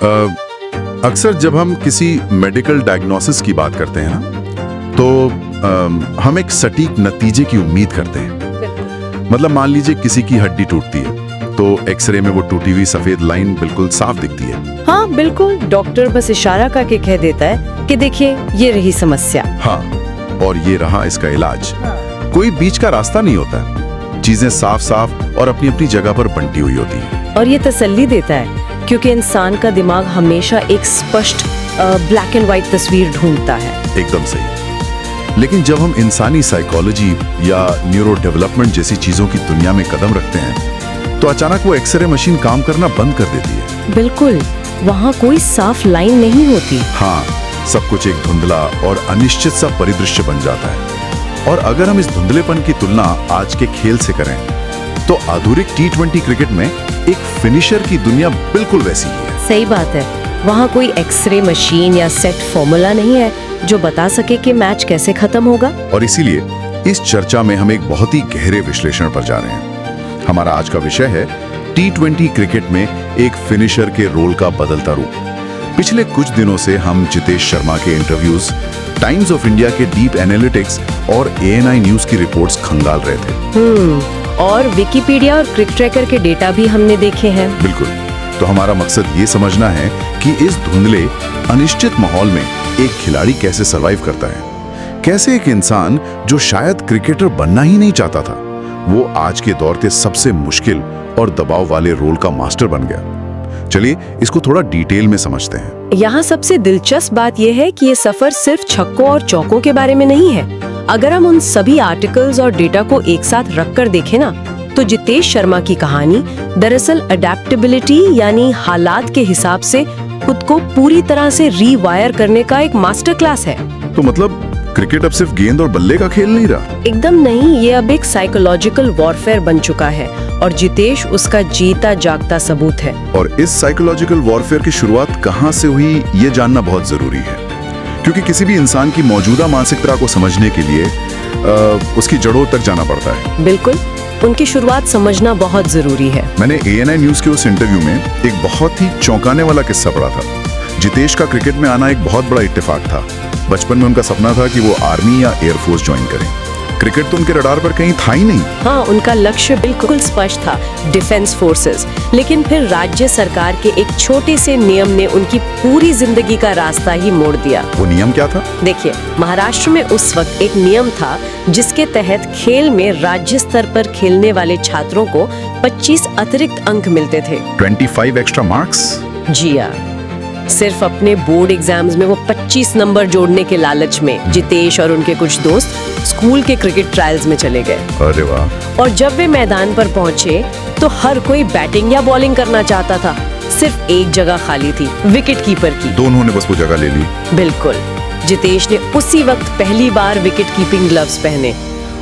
अक्सर जब हम किसी मेडिकल डायग्नोसिस की बात करते हैं ना, तो हम एक सटीक नतीजे की उम्मीद करते हैं। मतलब मान लीजिए किसी की हड्डी टूटती है तो एक्सरे में वो टूटी हुई सफेद लाइन बिल्कुल साफ दिखती है। हाँ बिल्कुल, डॉक्टर बस इशारा करके कह देता है कि देखिए ये रही समस्या। हाँ, और ये रहा इसका इलाज। कोई बीच का रास्ता नहीं होता, चीजें साफ साफ और अपनी अपनी जगह पर बंटी हुई होती है। और ये तसल्ली देता है क्योंकि इंसान का दिमाग हमेशा एक स्पष्ट ब्लैक एंड व्हाइट तस्वीर ढूंढता है। एकदम सही। लेकिन जब हम इंसानी साइकोलॉजी या न्यूरो डेवलपमेंट जैसी चीजों की दुनिया में कदम रखते हैं तो अचानक वो एक्सरे मशीन काम करना बंद कर देती है। बिल्कुल, वहाँ कोई साफ लाइन नहीं होती। हाँ, सब कुछ एक धुंधला और अनिश्चित सा परिदृश्य बन जाता है। और अगर हम इस धुंधलेपन की तुलना आज के खेल से करें तो आधुनिक T20 क्रिकेट में एक फिनिशर की दुनिया बिल्कुल वैसी ही है। सही बात है, वहाँ कोई एक्सरे मशीन या सेट फॉर्मूला नहीं है जो बता सके कि मैच कैसे खत्म होगा। और इसीलिए इस चर्चा में हम एक बहुत ही गहरे विश्लेषण पर जा रहे हैं। हमारा आज का विषय है T20 क्रिकेट में एक फिनिशर के रोल का बदलता रूप। पिछले कुछ दिनों से हम जितेश शर्मा के इंटरव्यूज, टाइम्स ऑफ इंडिया के डीप एनालिटिक्स और ANI न्यूज की रिपोर्ट्स खंगाल रहे थे। और विकिपीडिया और क्रिक ट्रैकर के डेटा भी हमने देखे हैं। बिल्कुल। तो हमारा मकसद ये समझना है कि इस धुंधले अनिश्चित माहौल में एक खिलाड़ी कैसे सरवाइव करता है। कैसे एक इंसान जो शायद क्रिकेटर बनना ही नहीं चाहता था, वो आज के दौर के सबसे मुश्किल और दबाव वाले रोल का मास्टर बन गया। चलिए इसको थोड़ा डिटेल में समझते हैं। यहाँ सबसे दिलचस्प बात यह है कि ये सफर सिर्फ छक्कों और चौकों के बारे में नहीं है। अगर हम उन सभी आर्टिकल्स और डेटा को एक साथ रखकर देखें ना, तो जितेश शर्मा की कहानी दरअसल अडेप्टेबिलिटी यानी हालात के हिसाब से खुद को पूरी तरह से रीवायर करने का एक मास्टर क्लास है। तो मतलब क्रिकेट अब सिर्फ गेंद और बल्ले का खेल नहीं रहा? एकदम नहीं, ये अब एक साइकोलॉजिकल वॉरफेयर बन चुका है और जितेश उसका जीता जागता सबूत है। और इस साइकोलॉजिकल वॉरफेयर की शुरुआत कहाँ से हुई ये जानना बहुत जरूरी है, क्योंकि किसी भी इंसान की मौजूदा मानसिकता को समझने के लिए उसकी जड़ों तक जाना पड़ता है। बिल्कुल, उनकी शुरुआत समझना बहुत जरूरी है। मैंने ANI न्यूज के उस इंटरव्यू में एक बहुत ही चौंकाने वाला किस्सा पढ़ा था। जितेश का क्रिकेट में आना एक बहुत बड़ा इत्तेफाक था। बचपन में उनका सपना था कि वो आर्मी या एयरफोर्स ज्वाइन करें। क्रिकेट तो उनके रडार पर कहीं था ही नहीं। हाँ, उनका लक्ष्य बिल्कुल स्पष्ट था, डिफेंस फोर्सेस। लेकिन फिर राज्य सरकार के एक छोटे से नियम ने उनकी पूरी जिंदगी का रास्ता ही मोड़ दिया। वो नियम क्या था? देखिए, महाराष्ट्र में उस वक्त एक नियम था जिसके तहत खेल में राज्य स्तर पर खेलने वाले छात्रों को 25 अतिरिक्त अंक मिलते थे। 25 एक्स्ट्रा मार्क्स? जी हाँ, सिर्फ अपने बोर्ड एग्जाम्स में वो 25 नंबर जोड़ने के लालच में जितेश और उनके कुछ दोस्त स्कूल के क्रिकेट ट्रायल्स में चले गए। अरे वाह! और जब वे मैदान पर पहुंचे तो हर कोई बैटिंग या बॉलिंग करना चाहता था। सिर्फ एक जगह खाली थी, विकेट कीपर की। दोनों ने बस वो जगह ले ली। बिल्कुल। जितेश ने उसी वक्त पहली बार विकेट कीपिंग ग्लव्स पहने।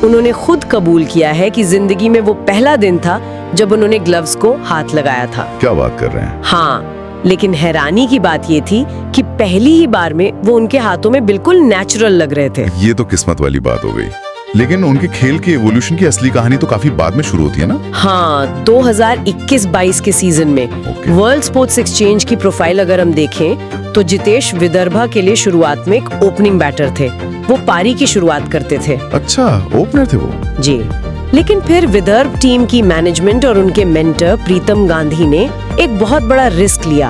उन्होंने खुद कबूल किया है कि जिंदगी में वो पहला दिन था जब उन्होंने ग्लव्स को हाथ लगाया था। क्या बात कर रहे हैं? हाँ, लेकिन हैरानी की बात ये थी कि पहली ही बार में वो उनके हाथों में बिल्कुल नेचुरल लग रहे थे। ये तो किस्मत वाली बात हो गई। लेकिन उनके खेल के एवोल्यूशन की असली कहानी तो काफी बाद में शुरू होती है ना? हाँ, 2021-22 के सीजन में वर्ल्ड स्पोर्ट्स एक्सचेंज की प्रोफाइल अगर हम देखें तो जितेश विदर्भा के लिए शुरुआत में एक ओपनिंग बैटर थे। वो पारी की शुरुआत करते थे। अच्छा, ओपनर थे वो? जी। लेकिन फिर विदर्भ टीम की मैनेजमेंट और उनके मेंटर प्रीतम गांधी ने एक बहुत बड़ा रिस्क लिया।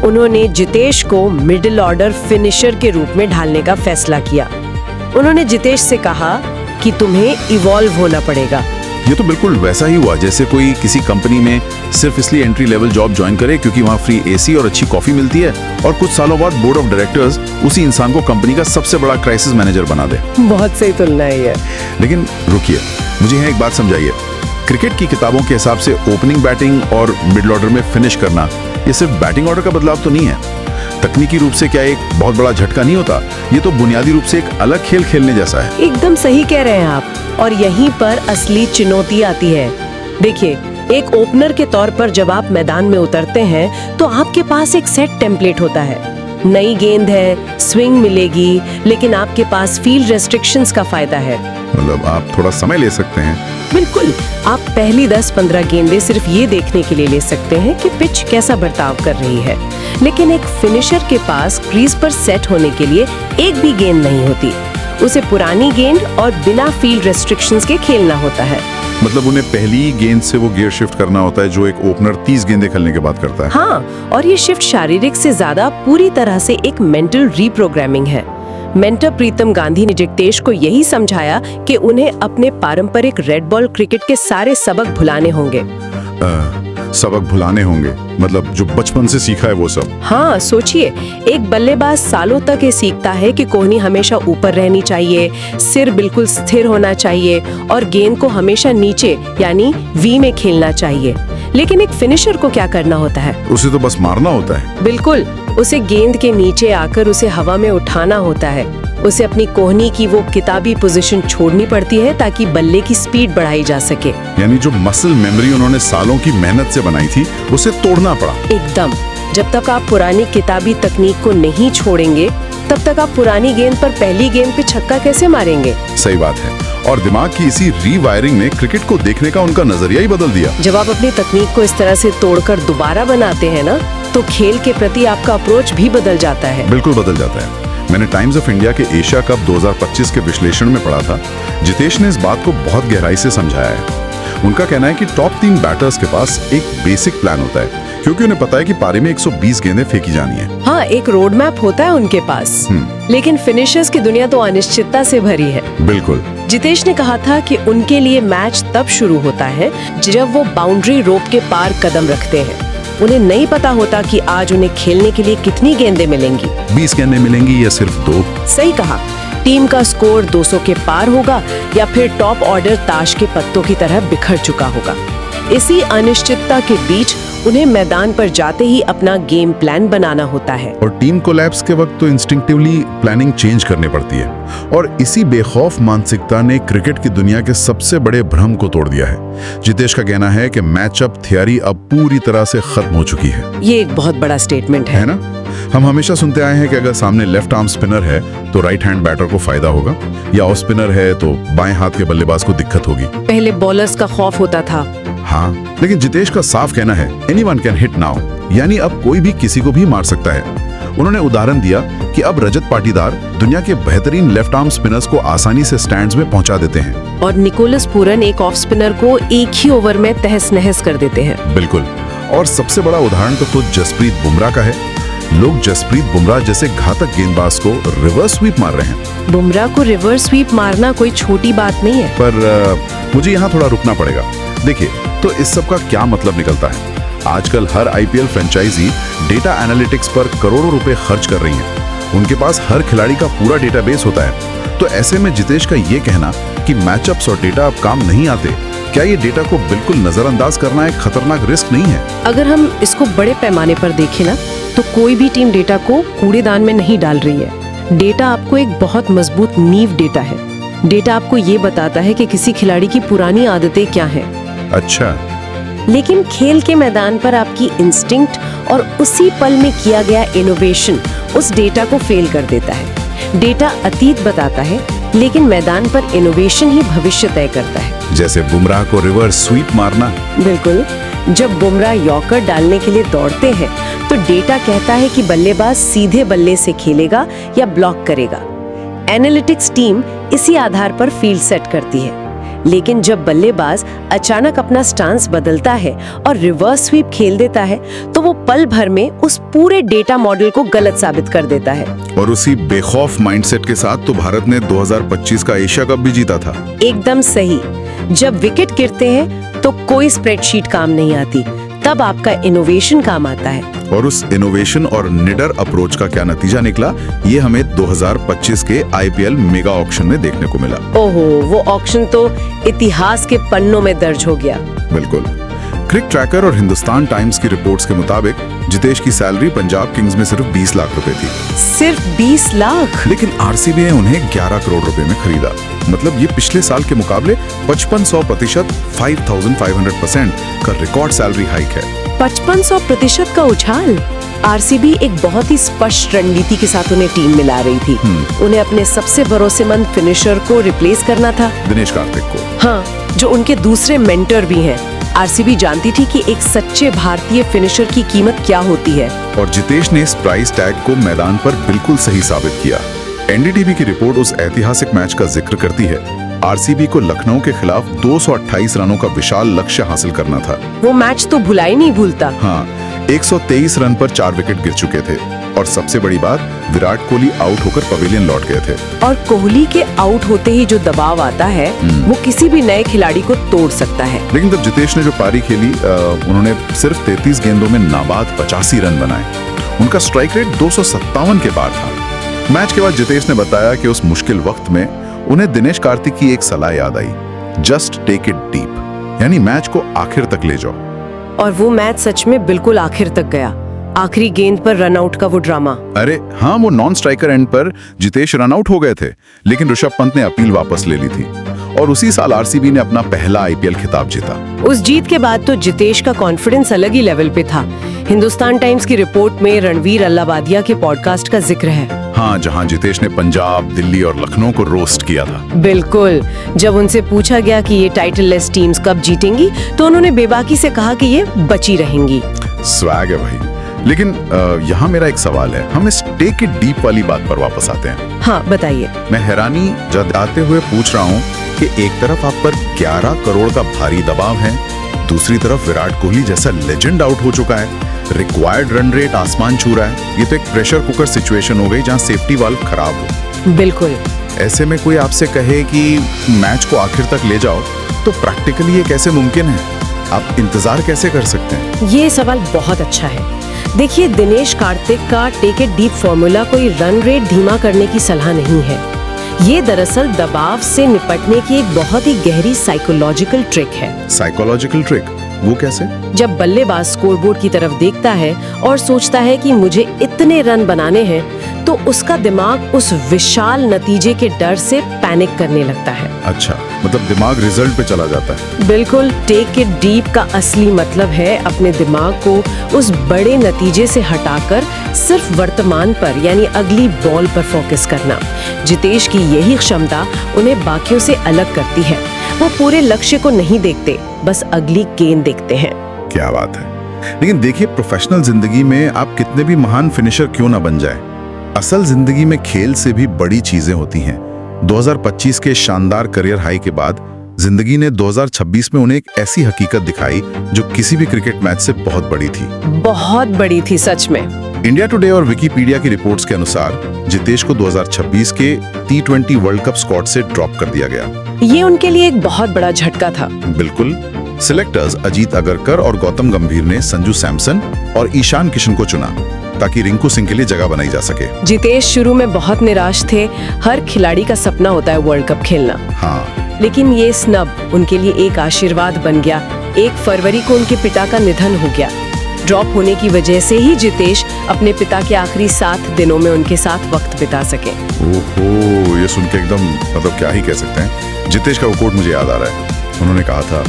उन्होंने जितेश को मिडिल ऑर्डर फिनिशर के रूप में ढालने का फैसला किया। उन्होंने जितेश से कहा कि तुम्हें इवॉल्व होना पड़ेगा। ये तो बिल्कुल वैसा ही हुआ जैसे कोई किसी कंपनी में सिर्फ इसलिए एंट्री लेवल जॉब ज्वाइन करे क्योंकि वहाँ फ्री AC और अच्छी कॉफी मिलती है, और कुछ सालों बाद बोर्ड ऑफ डायरेक्टर्स उसी इंसान को कंपनी का सबसे बड़ा क्राइसिस मैनेजर बना दे। बहुत सही तुलना है ये। लेकिन रुकिए, मुझे यहाँ एक बात समझाइए। क्रिकेट की किताबों के हिसाब से ओपनिंग बैटिंग और मिडिल ऑर्डर में फिनिश करना ये सिर्फ बैटिंग ऑर्डर का बदलाव तो नहीं है। तकनीकी रूप से क्या एक बहुत बड़ा झटका नहीं होता? ये तो बुनियादी रूप से एक अलग खेल खेलने जैसा है। एकदम सही कह रहे हैं आप, और यहीं पर असली चुनौती आती है। देखिए, एक ओपनर के तौर पर जब आप मैदान में उतरते हैं तो आपके पास एक सेट टेम्पलेट होता है। नई गेंद है, स्विंग मिलेगी, लेकिन आपके पास फील्ड रेस्ट्रिक्शंस का फायदा है। मतलब आप थोड़ा समय ले सकते हैं, बिल्कुल, आप पहली 10-15 गेंदें सिर्फ ये देखने के लिए ले सकते हैं कि पिच कैसा बर्ताव कर रही है, लेकिन एक फिनिशर के पास क्रीज पर सेट होने के लिए एक भी गेंद नहीं होती। उसे पुरानी गेंद और बिना फील्ड रेस्ट्रिक्शंस के खेलना होता है। मतलब उन्हें पहली गेंद से वो गियर शिफ्ट करना होता है जो एक ओपनर 30 गेंदें खेलने के बाद करता है। हाँ, और ये शिफ्ट शारीरिक से ज्यादा पूरी तरह से एक मेंटल रीप्रोग्रामिंग है। मेंटर प्रीतम गांधी ने जितेश को यही समझाया कि उन्हें अपने पारंपरिक रेड बॉल क्रिकेट के सारे सबक भुलाने होंगे। सबक भुलाने होंगे मतलब जो बचपन से सीखा है वो सब। हाँ, सोचिए, एक बल्लेबाज सालों तक ये सीखता है कि कोहनी हमेशा ऊपर रहनी चाहिए, सिर बिल्कुल स्थिर होना चाहिए और गेंद को हमेशा नीचे यानी वी में खेलना चाहिए। लेकिन एक फिनिशर को क्या करना होता है? उसे तो बस मारना होता है। बिल्कुल, उसे गेंद के नीचे आकर उसे हवा में उठाना होता है। उसे अपनी कोहनी की वो किताबी पोजीशन छोड़नी पड़ती है ताकि बल्ले की स्पीड बढ़ाई जा सके। यानी जो मसल मेमोरी उन्होंने सालों की मेहनत से बनाई थी उसे तोड़ना पड़ा। एकदम। जब तक आप पुरानी किताबी तकनीक को नहीं छोड़ेंगे तब तक आप पुरानी गेंद पर पहली गेंद पे छक्का कैसे मारेंगे? सही बात है। और दिमाग की इसी रीवायरिंग ने क्रिकेट को देखने का उनका नजरिया ही बदल दिया। जब आप अपनी तकनीक को इस तरह से तोड़कर दोबारा बनाते हैं ना, तो खेल के प्रति आपका अप्रोच भी बदल जाता है। बिल्कुल बदल जाता है। मैंने टाइम्स ऑफ इंडिया के एशिया कप 2025 के विश्लेषण में पढ़ा था। जितेश ने इस बात को बहुत गहराई से समझाया है। उनका कहना है कि टॉप 3 बैटर्स के पास एक बेसिक प्लान होता है क्योंकि उन्हें पता है कि पारी में 120 गेंदें फेंकी जानी है। हाँ, एक रोड मैप होता है उनके पास। लेकिन फिनिशर्स की दुनिया तो अनिश्चितता से भरी है। बिल्कुल। जितेश ने कहा था कि उनके लिए मैच तब शुरू होता है जब वो बाउंड्री रोप के पार कदम रखते हैं। उन्हें नहीं पता होता कि आज उन्हें खेलने के लिए कितनी गेंदें मिलेंगी। 20 गेंदें मिलेंगी या सिर्फ 2? सही कहा। टीम का स्कोर 200 के पार होगा या फिर टॉप ऑर्डर ताश के पत्तों की तरह बिखर चुका होगा। इसी अनिश्चितता के बीच उन्हें मैदान पर जाते ही अपना गेम प्लान बनाना होता है। और टीम कोलैप्स के वक्त तो इंस्टिंक्टिवली प्लानिंग चेंज करनी पड़ती है। और इसी बेखौफ मानसिकता ने क्रिकेट की दुनिया के सबसे बड़े भ्रम को तोड़ दिया है। जितेश का कहना है कि मैचअप थियरी अब पूरी तरह से खत्म हो चुकी है। ये एक बहुत बड़ा स्टेटमेंट है ना? हम हमेशा सुनते आए हैं कि अगर सामने लेफ्ट आर्म स्पिनर है तो राइट हैंड बैटर को फायदा होगा, या ऑफ स्पिनर है तो बाएं हाथ के बल्लेबाज को दिक्कत होगी। पहले बॉलर्स का खौफ होता था। हाँ, लेकिन जितेश का साफ कहना है एनीवन कैन हिट नाउ, यानी अब कोई भी किसी को भी मार सकता है। उन्होंने उदाहरण दिया कि अब रजत पाटीदार दुनिया के बेहतरीन लेफ्ट आर्म स्पिनर्स को आसानी से स्टैंड्स में पहुंचा देते हैं। और निकोलस पूरन एक ऑफ स्पिनर को एक ही ओवर में तहस नहस कर देते हैं। बिल्कुल। और सबसे बड़ा उदाहरण तो खुद जसप्रीत बुमराह का है। लोग जसप्रीत बुमराह जैसे घातक गेंदबाज को रिवर्स स्वीप मार रहे हैं। बुमराह को रिवर्स स्वीप मारना कोई छोटी बात नहीं है। पर मुझे यहाँ थोड़ा रुकना पड़ेगा। देखिए, तो इस सब का क्या मतलब निकलता है? आजकल हर आईपीएल फ्रेंचाइजी डेटा एनालिटिक्स पर करोड़ों रुपए खर्च कर रही है। उनके पास हर खिलाड़ी का पूरा डेटाबेस होता है। तो ऐसे में जितेश का ये कहना कि मैचअप्स और डेटा अब काम नहीं आते, क्या ये डेटा को बिल्कुल नजरअंदाज करना एक खतरनाक रिस्क नहीं है? अगर हम इसको बड़े पैमाने पर देखें ना, तो कोई भी टीम डेटा को कूड़ेदान में नहीं डाल रही है। डेटा आपको एक बहुत मजबूत नींव देता है। डेटा आपको ये बताता है कि किसी खिलाड़ी की पुरानी आदतें क्या हैं। अच्छा। लेकिन खेल के मैदान पर आपकी इंस्टिंक्ट और उसी पल में किया गया इनोवेशन उस डेटा को फेल कर देता है। डेटा अतीत बताता है, लेकिन मैदान पर इनोवेशन ही भविष्य तय करता है। जैसे बुमराह को रिवर्स स्वीप मारना। बिल्कुल। जब बुमराह यॉर्कर डालने के लिए दौड़ते हैं तो डेटा कहता है कि बल्लेबाज सीधे बल्ले से खेलेगा या ब्लॉक करेगा। एनालिटिक्स टीम इसी आधार पर फील्ड सेट करती है। लेकिन जब बल्लेबाज अचानक अपना स्टांस बदलता है और रिवर्स स्वीप खेल देता है तो वो पल भर में उस पूरे डेटा मॉडल को गलत साबित कर देता है। और उसी बेखौफ माइंडसेट के साथ तो भारत ने 2025 का एशिया कप भी जीता था। एकदम सही। जब विकेट गिरते हैं तो कोई स्प्रेडशीट काम नहीं आती, तब आपका इनोवेशन काम आता है। और उस इनोवेशन और निडर अप्रोच का क्या नतीजा निकला, ये हमें 2025 के आईपीएल मेगा ऑक्शन में देखने को मिला। ओहो, वो ऑक्शन तो इतिहास के पन्नों में दर्ज हो गया। बिल्कुल। क्रिक ट्रैकर और हिंदुस्तान टाइम्स की रिपोर्ट्स के मुताबिक जितेश की सैलरी पंजाब किंग्स में सिर्फ 20 लाख रुपए थी। सिर्फ 20 लाख? लेकिन आरसीबी ने उन्हें 11 करोड़ रुपए में खरीदा। मतलब ये पिछले साल के मुकाबले 5500%, 5500% का रिकॉर्ड सैलरी हाइक है। 5500% का उछाल। आरसीबी एक बहुत ही स्पष्ट रणनीति के साथ उन्हें टीम में ला रही थी। उन्हें अपने सबसे भरोसेमंद फिनिशर को रिप्लेस करना था, दिनेश कार्तिक को। हाँ, जो उनके दूसरे मेंटर भी हैं। आरसीबी जानती थी कि एक सच्चे भारतीय फिनिशर की कीमत क्या होती है। और जितेश ने इस प्राइस टैग को मैदान पर बिल्कुल सही साबित किया। एनडीटीवी की रिपोर्ट उस ऐतिहासिक मैच का जिक्र करती है। आरसीबी को लखनऊ के खिलाफ 228 रनों का विशाल लक्ष्य हासिल करना था। वो मैच तो भुला ही नहीं भूलता। हाँ, 123 रन पर 4 विकेट गिर चुके थे और सबसे बड़ी बात, विराट कोहली आउट होकर पवेलियन लौट गए थे। और कोहली के आउट होते ही जो दबाव आता है वो किसी भी नए खिलाड़ी को तोड़ सकता है। लेकिन तब जितेश ने जो पारी खेली, उन्होंने सिर्फ 33 गेंदों में नाबाद 85 रन बनाए। उनका स्ट्राइक रेट 257 के पार था। मैच के बाद जितेश ने बताया कि उस मुश्किल वक्त में उन्हें दिनेश कार्तिक की एक सलाह याद आई, जस्ट टेक इट डीप, यानी मैच को आखिर तक ले जाओ। और वो मैच सच में बिल्कुल आखिर तक गया। आखिरी गेंद पर रनआउट का वो ड्रामा। अरे हाँ, वो नॉन स्ट्राइकर एंड पर जितेश रनआउट हो गए थे, लेकिन ऋषभ पंत ने अपील वापस ले ली थी और उसी साल आरसीबी ने अपना पहला आईपीएल खिताब जीता। उस जीत के बाद तो जितेश का कॉन्फिडेंस अलग ही लेवल पे था। हिंदुस्तान टाइम्स की रिपोर्ट में रणवीर अल्लाबादिया के पॉडकास्ट का जिक्र है। हाँ, जहाँ जितेश ने पंजाब, दिल्ली और लखनऊ को रोस्ट किया था। बिल्कुल। जब उनसे पूछा गया कि ये टाइटल लेस टीम्स कब जीतेंगी, तो उन्होंने बेबाकी से कहा कि ये बची रहेंगी। स्वैग है भाई। लेकिन यहाँ मेरा एक सवाल है, हम इस टेक इट डीप वाली बात पर वापस आते हैं। हाँ, बताइए। मैं हैरानी जताते हुए पूछ रहा हूँ कि एक तरफ आप पर 11 करोड़ का भारी दबाव है, दूसरी तरफ विराट कोहली जैसा लेजेंड आउट हो चुका है, रिक्वायर्ड रन रेट आसमान छू रहा है। ये तो एक प्रेशर कुकर सिचुएशन हो गई जहाँ सेफ्टी वाल्व खराब हो। बिल्कुल। ऐसे में कोई आपसे कहे कि मैच को आखिर तक ले जाओ, तो प्रैक्टिकली ये कैसे मुमकिन है? आप इंतजार कैसे कर सकते हैं? ये सवाल बहुत अच्छा है। देखिए, दिनेश कार्तिक का टेक इट डीप फॉर्मूला कोई रन रेट धीमा करने की सलाह नहीं है। ये दरअसल दबाव से निपटने की एक बहुत ही गहरी साइकोलॉजिकल ट्रिक है। Psychological trick? वो कैसे? जब बल्लेबाज स्कोरबोर्ड की तरफ देखता है और सोचता है कि मुझे इतने रन बनाने हैं, तो उसका दिमाग उस विशाल नतीजे के डर से पैनिक करने लगता है। अच्छा, मतलब दिमाग रिजल्ट पे चला जाता है। बिल्कुल। टेक इट डीप का असली मतलब है अपने दिमाग को उस बड़े नतीजे से हटाकर सिर्फ वर्तमान पर, यानी अगली बॉल पर फोकस करना। जितेश की यही क्षमता उन्हें बाकियों से अलग करती है। वो पूरे लक्ष्य को नहीं देखते, बस अगली गेंद देखते हैं। क्या बात है। लेकिन देखिए, प्रोफेशनल जिंदगी में आप कितने भी महान फिनिशर क्यों ना बन जाए, असल जिंदगी में खेल से भी बड़ी चीजें होती हैं। 2025 के शानदार करियर हाई के बाद जिंदगी ने 2026 में उन्हें एक ऐसी हकीकत दिखाई जो किसी भी क्रिकेट मैच से बहुत बड़ी थी। बहुत बड़ी थी सच में। इंडिया टुडे और विकिपीडिया की रिपोर्ट्स के अनुसार जितेश को 2026 के T20 वर्ल्ड कप स्क्वाड से ड्रॉप कर दिया गया। ये उनके लिए एक बहुत बड़ा झटका था। बिल्कुल। सिलेक्टर्स अजीत अगरकर और गौतम गंभीर ने संजू सैमसन और ईशान किशन को चुना ताकि रिंकू सिंह के लिए जगह बनाई जा सके। जितेश शुरू में बहुत निराश थे। हर खिलाड़ी का सपना होता है वर्ल्ड कप खेलना। हाँ। लेकिन ये स्नब उनके लिए एक आशीर्वाद बन गया। 1 फरवरी को उनके पिता का निधन हो गया। ड्रॉप होने की वजह से ही जितेश अपने पिता के आखिरी 7 दिनों में उनके साथ वक्त बिता सके। ओहो, ये सुन के एकदम, मतलब क्या ही कह सकते हैं। जितेश का वो कोट मुझे याद आ रहा है। उन्होंने कहा था,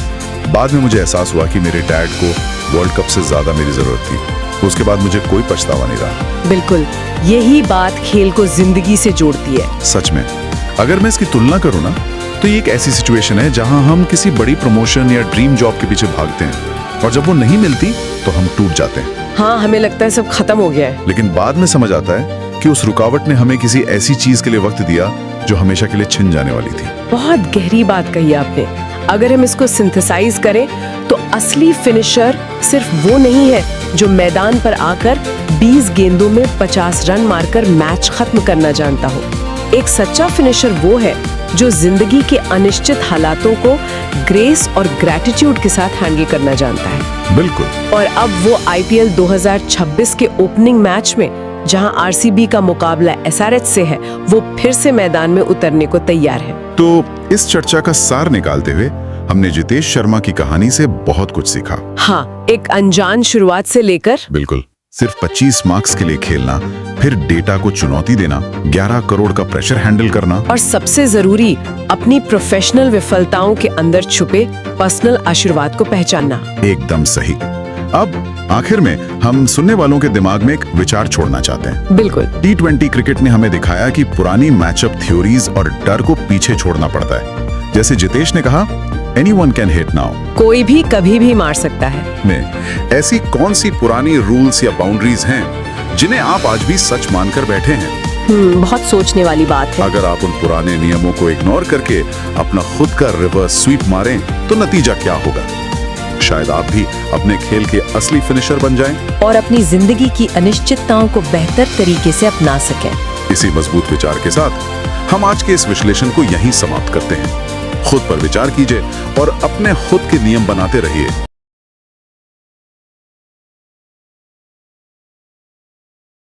बाद में मुझे एहसास हुआ कि मेरे डैड को वर्ल्ड कप से ज्यादा मेरी जरूरत थी। उसके बाद मुझे कोई पछतावा नहीं रहा। बिल्कुल, यही बात खेल को जिंदगी से जोड़ती है। सच में। अगर मैं इसकी तुलना करूँ ना, तो ये एक ऐसी सिचुएशन है जहां हम किसी बड़ी प्रमोशन या ड्रीम जॉब के पीछे भागते हैं और जब वो नहीं मिलती तो हम टूट जाते हैं। हाँ, हमें लगता है सब खत्म हो गया है। लेकिन बाद में समझ आता है कि उस रुकावट ने हमें किसी ऐसी चीज के लिए वक्त दिया जो हमेशा के लिए छिन जाने वाली थी। बहुत गहरी बात कही आपने। अगर हम इसको सिंथेसाइज करें तो असली फिनिशर सिर्फ वो नहीं है जो मैदान पर आकर 20 गेंदों में 50 रन मारकर मैच खत्म करना जानता हो। एक सच्चा फिनिशर वो है जो जिंदगी के अनिश्चित हालातों को ग्रेस और ग्रैटिट्यूड के साथ हैंडल करना जानता है। बिल्कुल। और अब वो आईपीएल 2026 के ओपनिंग मैच में, जहां आरसीबी का मुकाबला एसआरएच से है, वो फिर से मैदान में उतरने को तैयार है। तो इस चर्चा का सार निकालते हुए हमने जितेश शर्मा की कहानी से बहुत कुछ सीखा। हाँ, एक अनजान शुरुआत से लेकर बिल्कुल, सिर्फ 25 मार्क्स के लिए खेलना, फिर डेटा को चुनौती देना, 11 करोड़ का प्रेशर हैंडल करना, और सबसे जरूरी अपनी प्रोफेशनल विफलताओं के अंदर छुपे पर्सनल आशीर्वाद को पहचानना। एकदम सही। अब आखिर में हम सुनने वालों के दिमाग में एक विचार छोड़ना चाहते हैं। बिल्कुल। T20 क्रिकेट ने हमें दिखाया कि पुरानी मैचअप थ्योरीज और डर को पीछे छोड़ना पड़ता है। जैसे जितेश ने कहा, एनीवन कैन हिट नाउ, कोई भी कभी भी मार सकता है। में ऐसी कौन सी पुरानी रूल्स या बाउंड्रीज हैं जिन्हें आप आज भी सच मानकर बैठे हैं? बहुत सोचने वाली बात है। अगर आप उन पुराने नियमों को इग्नोर करके अपना खुद का रिवर्स स्वीप मारें तो नतीजा क्या होगा? शायद आप भी अपने खेल के असली फिनिशर बन जाएं और अपनी जिंदगी की अनिश्चितताओं को बेहतर तरीके से अपना सकें। इसी मजबूत विचार के साथ हम आज के इस विश्लेषण को यहीं समाप्त करते हैं। खुद पर विचार कीजिए और अपने खुद के नियम बनाते रहिए।